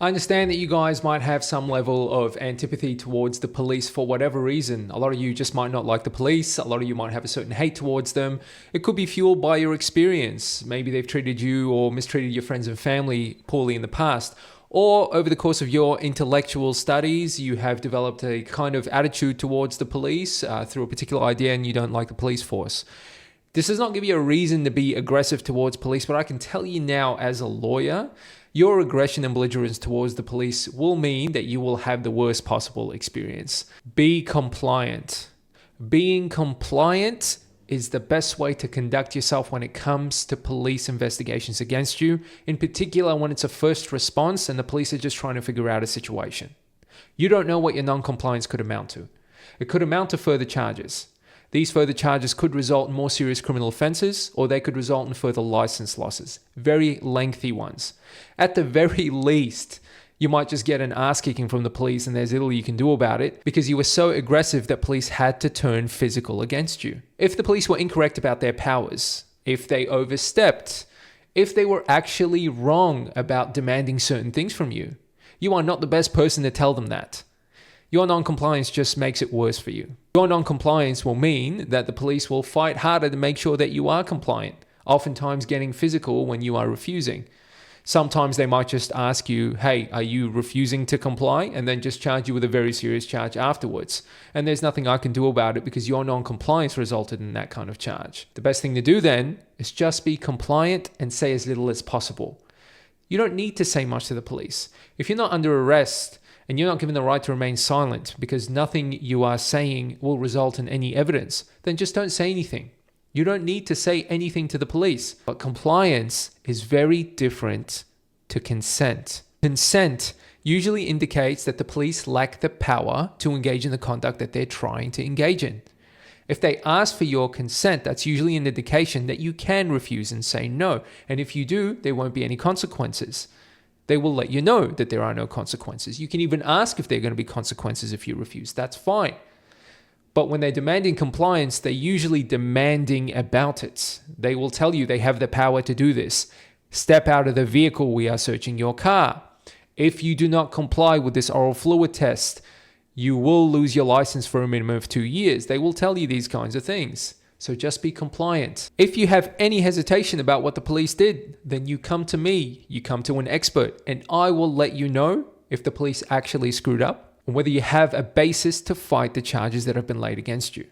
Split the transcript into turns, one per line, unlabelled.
I understand that you guys might have some level of antipathy towards the police for whatever reason. A lot of you just might not like the police. A lot of you might have a certain hate towards them. It could be fueled by your experience. Maybe they've treated you or mistreated your friends and family poorly in the past. Or over the course of your intellectual studies, you have developed a kind of attitude towards the police through a particular idea and you don't like the police force. This does not give you a reason to be aggressive towards police, but I can tell you now as a lawyer, your aggression and belligerence towards the police will mean that you will have the worst possible experience. Be compliant. Being compliant is the best way to conduct yourself when it comes to police investigations against you, in particular when it's a first response and the police are just trying to figure out a situation. You don't know what your non-compliance could amount to. It could amount to further charges. These further charges could result in more serious criminal offenses, or they could result in further license losses, very lengthy ones. At the very least, you might just get an ass kicking from the police and there's little you can do about it because you were so aggressive that police had to turn physical against you. If the police were incorrect about their powers, if they overstepped, if they were actually wrong about demanding certain things from you, you are not the best person to tell them that. Your non-compliance just makes it worse for you. Your non-compliance will mean that the police will fight harder to make sure that you are compliant, oftentimes getting physical when you are refusing. Sometimes they might just ask you, hey, are you refusing to comply? And then just charge you with a very serious charge afterwards. And there's nothing I can do about it because your non-compliance resulted in that kind of charge. The best thing to do then is just be compliant and say as little as possible. You don't need to say much to the police. If you're not under arrest, and you're not given the right to remain silent because nothing you are saying will result in any evidence, then just don't say anything. You don't need to say anything to the police. But compliance is very different to consent. Consent usually indicates that the police lack the power to engage in the conduct that they're trying to engage in. If they ask for your consent, that's usually an indication that you can refuse and say no. And if you do, there won't be any consequences. They will let you know that there are no consequences. You can even ask if there are going to be consequences if you refuse. That's fine. But when they're demanding compliance, they're usually demanding about it. They will tell you they have the power to do this. Step out of the vehicle, we are searching your car. If you do not comply with this oral fluid test, you will lose your license for a minimum of 2 years. They will tell you these kinds of things. So just be compliant. If you have any hesitation about what the police did, then you come to me, you come to an expert, and I will let you know if the police actually screwed up and whether you have a basis to fight the charges that have been laid against you.